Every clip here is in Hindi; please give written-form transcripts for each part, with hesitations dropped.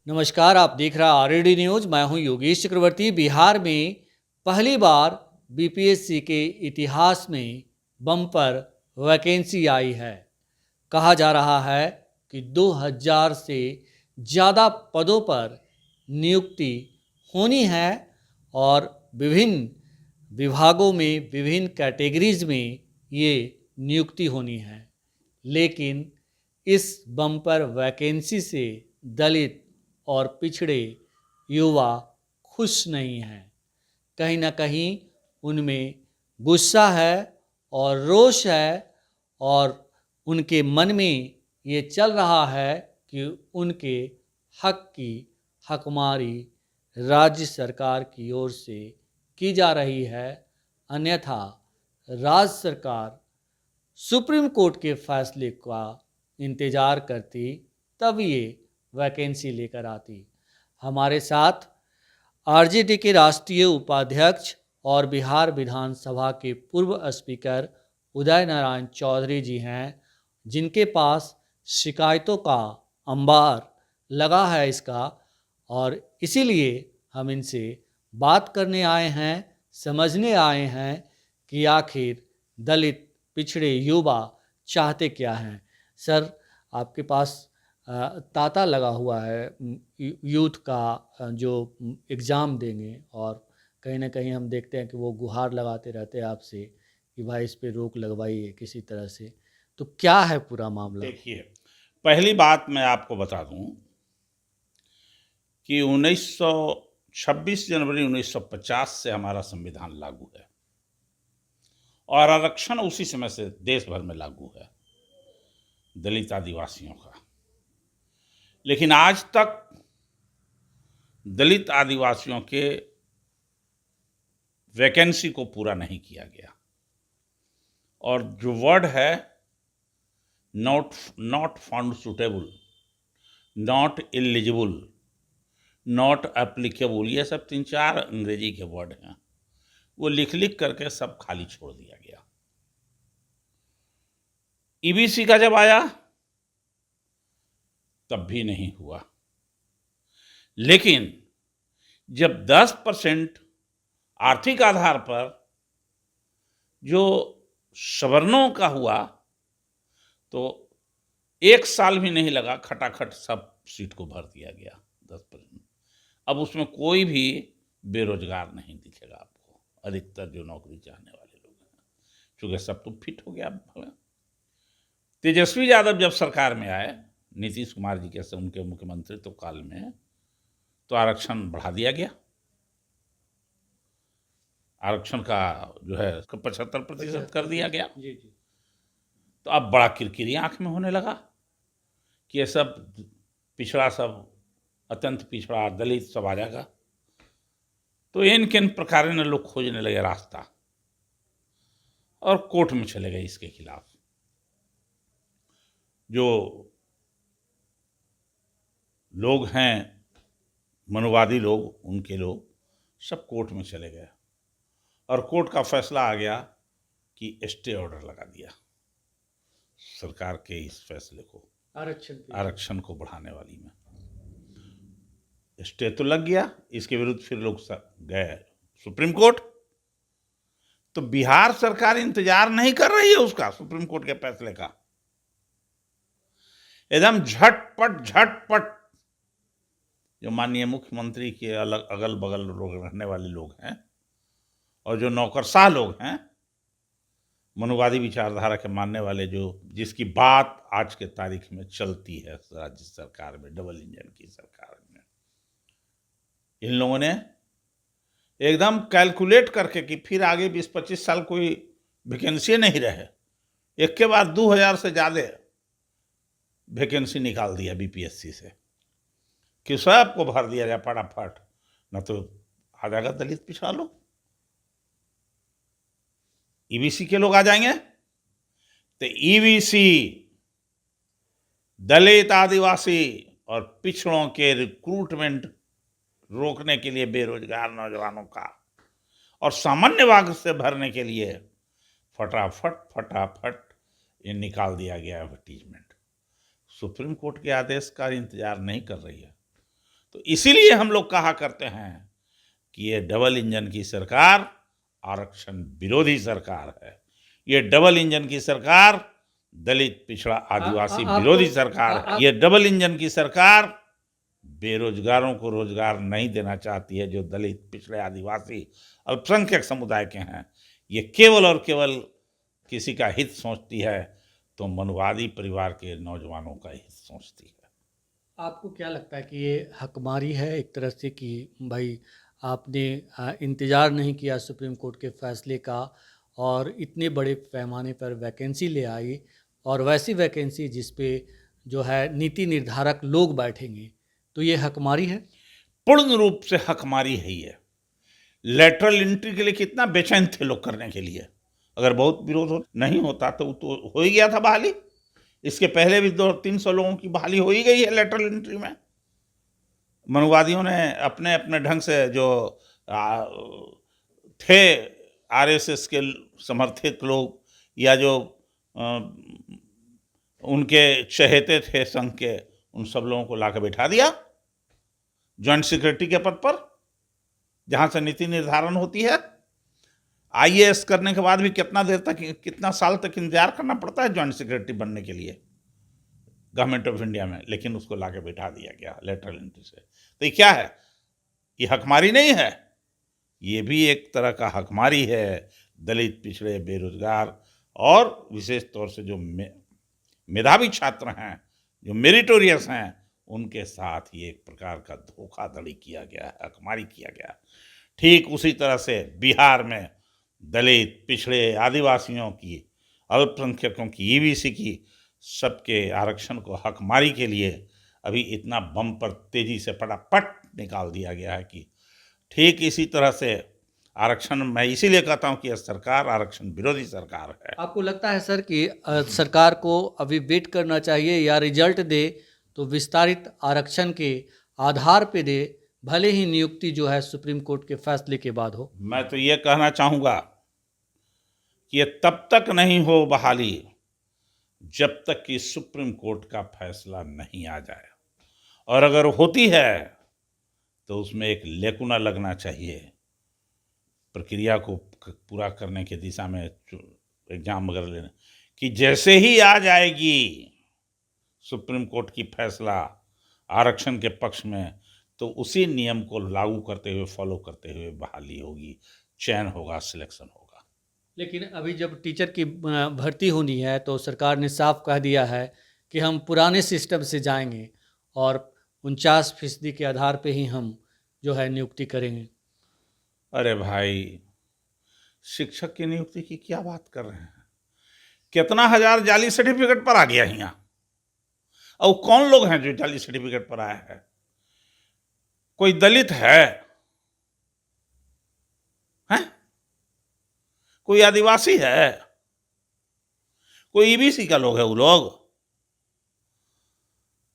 नमस्कार, आप देख रहे हैं आरएडी न्यूज। मैं हूं योगेश चक्रवर्ती। बिहार में पहली बार बीपीएससी के इतिहास में बम्पर वैकेंसी आई है। कहा जा रहा है कि 2000 से ज़्यादा पदों पर नियुक्ति होनी है और विभिन्न विभागों में, विभिन्न कैटेगरीज में ये नियुक्ति होनी है। लेकिन इस बम्पर वैकेंसी से दलित और पिछड़े युवा खुश नहीं हैं। कहीं ना कहीं उनमें गुस्सा है और रोष है और उनके मन में ये चल रहा है कि उनके हक की हकमारी राज्य सरकार की ओर से की जा रही है। अन्यथा राज्य सरकार सुप्रीम कोर्ट के फैसले का इंतज़ार करती, तब ये वैकेंसी लेकर आती। हमारे साथ आरजेडी के राष्ट्रीय उपाध्यक्ष और बिहार विधानसभा के पूर्व स्पीकर उदय नारायण चौधरी जी हैं, जिनके पास शिकायतों का अंबार लगा है इसका, और इसीलिए हम इनसे बात करने आए हैं, समझने आए हैं कि आखिर दलित पिछड़े युवा चाहते क्या हैं। सर, आपके पास तांता लगा हुआ है यूथ का जो एग्ज़ाम देंगे, और कहीं ना कहीं हम देखते हैं कि वो गुहार लगाते रहते हैं आपसे कि भाई इस पे रोक लगवाइए किसी तरह से। तो क्या है पूरा मामला? देखिए, पहली बात मैं आपको बता दूं कि 26 जनवरी 1950 से हमारा संविधान लागू है और आरक्षण उसी समय से देश भर में लागू है दलित आदिवासियों का। लेकिन आज तक दलित आदिवासियों के वैकेंसी को पूरा नहीं किया गया। और जो वर्ड है not found suitable, not eligible, not applicable, ये सब 3-4 अंग्रेजी के वर्ड हैं, वो लिख लिख करके सब खाली छोड़ दिया गया। ईबीसी का जब आया तब भी नहीं हुआ। लेकिन जब 10% आर्थिक आधार पर जो सवर्णों का हुआ तो 1 साल भी नहीं लगा, खटाखट सब सीट को भर दिया गया 10%। अब उसमें कोई भी बेरोजगार नहीं दिखेगा आपको। अधिकतर जो नौकरी चाहने वाले लोग हैं, चूंकि सब तो फिट हो गया। तेजस्वी यादव जब सरकार में आए, नीतीश कुमार जी के उनके मुख्यमंत्रित्व काल में, तो आरक्षण बढ़ा दिया गया। आरक्षण का जो है 75% कर दिया गया। जी जी। तो अब बड़ा किरकिरी आंख में होने लगा कि ये सब पिछड़ा, सब अत्यंत पिछड़ा दलित सब आ जाएगा। तो इन किन प्रकार ने लोग खोजने लगे रास्ता और कोर्ट में चले गए इसके खिलाफ। जो लोग हैं मनुवादी लोग, उनके लोग सब कोर्ट में चले गए और कोर्ट का फैसला आ गया कि स्टे ऑर्डर लगा दिया सरकार के इस फैसले को, आरक्षण को बढ़ाने वाली में स्टे तो लग गया। इसके विरुद्ध फिर लोग गए सुप्रीम कोर्ट। तो बिहार सरकार इंतजार नहीं कर रही है उसका, सुप्रीम कोर्ट के फैसले का। एकदम झटपट जो माननीय मुख्यमंत्री के अलग अगल बगल लोग रहने वाले लोग हैं और जो नौकरशाह लोग हैं, मनुवादी विचारधारा के मानने वाले, जो जिसकी बात आज के तारीख में चलती है राज्य सरकार में, डबल इंजन की सरकार में, इन लोगों ने एकदम कैलकुलेट करके कि फिर आगे 20-25 साल कोई वैकेंसी नहीं रहे, एक के बाद 2000 से ज़्यादा वैकेंसी निकाल दिया बीपीएससी से कि सबको भर दिया जाए फटाफट, न तो आ जाएगा दलित पिछड़ा लोग, ईबीसी के लोग आ जाएंगे। तो ईबीसी दलित आदिवासी और पिछड़ों के रिक्रूटमेंट रोकने के लिए, बेरोजगार नौजवानों का और सामान्य वर्ग से भरने के लिए फटाफट ये निकाल दिया गया एडवर्टीजमेंट। सुप्रीम कोर्ट के आदेश का इंतजार नहीं कर रही है। तो इसीलिए हम लोग कहा करते हैं कि ये डबल इंजन की सरकार आरक्षण विरोधी सरकार है। ये डबल इंजन की सरकार दलित, पिछड़ा, आदिवासी विरोधी सरकार है। ये डबल इंजन की सरकार बेरोजगारों को रोजगार नहीं देना चाहती है, जो दलित, पिछड़े, आदिवासी, अल्पसंख्यक समुदाय के हैं। ये केवल और केवल किसी का हित सोचती है, तो मनुवादी परिवार के नौजवानों का हित सोचती है। आपको क्या लगता है कि ये हकमारी है एक तरह से कि भाई आपने इंतज़ार नहीं किया सुप्रीम कोर्ट के फैसले का और इतने बड़े पैमाने पर वैकेंसी ले आई, और वैसी वैकेंसी जिस पे जो है नीति निर्धारक लोग बैठेंगे, तो ये हकमारी है? पूर्ण रूप से हकमारी है ये। लेटरल एंट्री के लिए कितना बेचैन थे लोग करने के लिए। अगर बहुत विरोध नहीं होता तो हो ही गया था बहाली। इसके पहले भी 200-300 लोगों की बहाली हो ही गई है लेटरल एंट्री में। मनुवादियों ने अपने अपने ढंग से जो थे आरएसएस के समर्थित लोग, या जो उनके चहेते थे संघ के, उन सब लोगों को लाकर बैठा दिया ज्वाइंट सेक्रेटरी के पद पर, जहां से नीति निर्धारण होती है। आईएएस करने के बाद भी कितना देर तक, कितना साल तक इंतजार करना पड़ता है ज्वाइंट सेक्रेटरी बनने के लिए गवर्नमेंट ऑफ इंडिया में, लेकिन उसको लाके बैठा दिया गया लेटरल एंट्री से। तो ये क्या है? ये हकमारी नहीं है, ये भी एक तरह का हकमारी है दलित, पिछड़े, बेरोजगार और विशेष तौर से जो मेधावी छात्र हैं, जो मेरिटोरियस हैं, उनके साथ ही एक प्रकार का धोखाधड़ी किया गया है, हकमारी किया गया। ठीक उसी तरह से बिहार में दलित, पिछड़े, आदिवासियों की, अल्पसंख्यकों की, ईबीसी की, सबके आरक्षण को हकमारी के लिए अभी इतना बम पर तेजी से फटाफट निकाल दिया गया है कि ठीक इसी तरह से आरक्षण, मैं इसीलिए कहता हूं कि यह सरकार आरक्षण विरोधी सरकार है। आपको लगता है सर कि सरकार को अभी वेट करना चाहिए, या रिजल्ट दे तो विस्तारित आरक्षण के आधार पे दे, भले ही नियुक्ति जो है सुप्रीम कोर्ट के फैसले के बाद हो? मैं तो ये कहना चाहूँगा कि ये तब तक नहीं हो बहाली जब तक कि सुप्रीम कोर्ट का फैसला नहीं आ जाए, और अगर होती है तो उसमें एक लेकुना लगना चाहिए प्रक्रिया को पूरा करने की दिशा में, एग्जाम वगैरह लेने कि जैसे ही आ जाएगी सुप्रीम कोर्ट की फैसला आरक्षण के पक्ष में, तो उसी नियम को लागू करते हुए, फॉलो करते हुए बहाली होगी, चयन होगा, सिलेक्शन होगा। लेकिन अभी जब टीचर की भर्ती होनी है तो सरकार ने साफ कह दिया है कि हम पुराने सिस्टम से जाएंगे और 49% के आधार पे ही हम जो है नियुक्ति करेंगे। अरे भाई, शिक्षक की नियुक्ति की क्या बात कर रहे हैं? कितना हजार जाली सर्टिफिकेट पर आ गया यहाँ। और कौन लोग हैं जो जाली सर्टिफिकेट पर आया है? कोई दलित है? कोई आदिवासी है? कोई ईबीसी का लोग है? वो लोग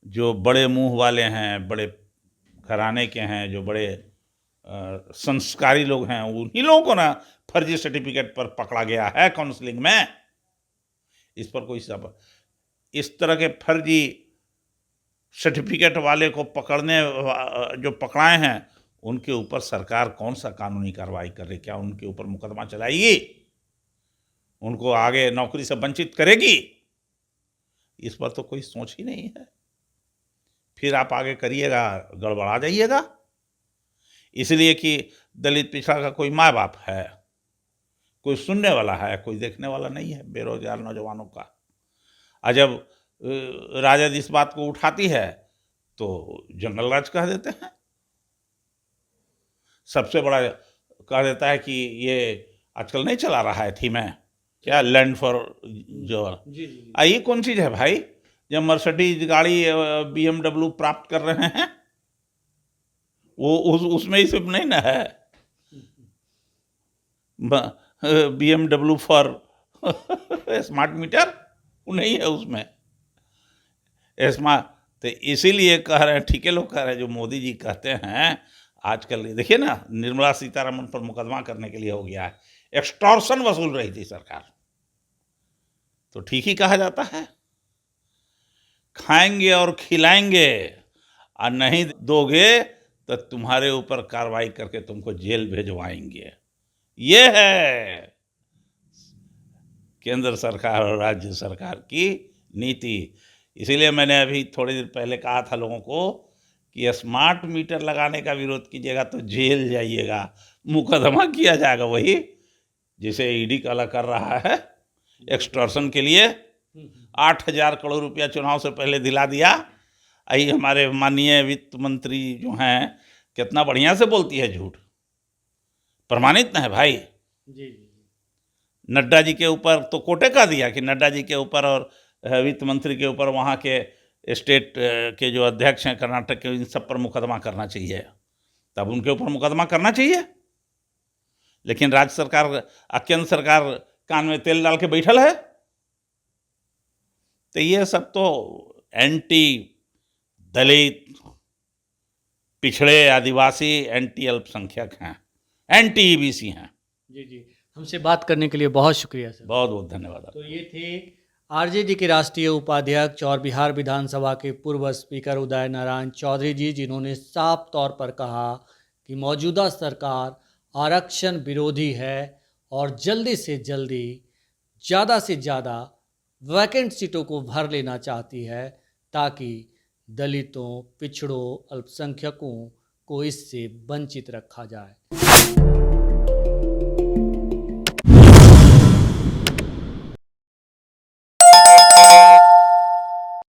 जो बड़े मुंह वाले हैं, बड़े घराने के हैं, जो बड़े संस्कारी लोग हैं, उन्हीं लोगों को ना फर्जी सर्टिफिकेट पर पकड़ा गया है काउंसलिंग में। इस पर कोई सब इस तरह के फर्जी सर्टिफिकेट वाले को पकड़ने, जो पकड़ाए हैं, उनके ऊपर सरकार कौन सा कानूनी कार्रवाई कर रही? क्या उनके ऊपर मुकदमा चलाएगी? उनको आगे नौकरी से वंचित करेगी? इस पर तो कोई सोच ही नहीं है। फिर आप आगे करिएगा, गड़बड़ा जाइएगा। इसलिए कि दलित, पिछड़ा का कोई माँ बाप है, कोई सुनने वाला है, कोई देखने वाला नहीं है बेरोजगार नौजवानों का। और जब राजद इस बात को उठाती है तो जंगल राज कह देते हैं। सबसे बड़ा कह देता है कि ये आजकल नहीं चला रहा है थीम है क्या, लैंड फॉर जो ये कौन चीज़ है भाई? जब मर्सिडीज गाड़ी, BMW प्राप्त कर रहे हैं, वो उसमें ही सिर्फ नहीं ना है BMW फॉर स्मार्ट मीटर, वो नहीं है उसमें स्मार्ट। तो इसीलिए कह रहे हैं, ठीक है, लोग कह रहे हैं, जो मोदी जी कहते हैं आजकल, देखिए ना, निर्मला सीतारमण पर मुकदमा करने के लिए हो गया है, एक्सटॉर्शन वसूल रही थी सरकार। तो ठीक ही कहा जाता है, खाएंगे और खिलाएंगे, और नहीं दोगे तो तुम्हारे ऊपर कार्रवाई करके तुमको जेल भेजवाएंगे। ये है केंद्र सरकार और राज्य सरकार की नीति। इसीलिए मैंने अभी थोड़ी देर पहले कहा था लोगों को कि स्मार्ट मीटर लगाने का विरोध कीजिएगा तो जेल जाइएगा, मुकदमा किया जाएगा। वही जैसे ईडी काला कर रहा है एक्सटॉर्शन के लिए 8,000 करोड़ रुपया चुनाव से पहले दिला दिया। आई हमारे माननीय वित्त मंत्री जो हैं कितना बढ़िया से बोलती है झूठ, प्रमाणित न है भाई। जी जी नड्डा जी के ऊपर तो कोटे का दिया कि नड्डा जी के ऊपर और वित्त मंत्री के ऊपर वहाँ के स्टेट के जो अध्यक्ष हैं कर्नाटक के, इन सब पर मुकदमा करना चाहिए, तब उनके ऊपर मुकदमा करना चाहिए। लेकिन राज्य सरकार केंद्र सरकार कान में तेल डाल के बैठल है। तो ये सब तो एंटी दलित, पिछड़े, आदिवासी, एंटी अल्पसंख्यक हैं, एंटी ईबीसी हैं। जी जी, हमसे बात करने के लिए बहुत शुक्रिया सर। बहुत बहुत धन्यवाद। तो ये थे आरजेडी के राष्ट्रीय उपाध्यक्ष और बिहार विधानसभा के पूर्व स्पीकर उदय नारायण चौधरी जी, जिन्होंने साफ तौर पर कहा कि मौजूदा सरकार आरक्षण विरोधी है और जल्दी से जल्दी ज़्यादा से ज़्यादा वैकेंट सीटों को भर लेना चाहती है ताकि दलितों, पिछड़ों, अल्पसंख्यकों को इससे वंचित रखा जाए।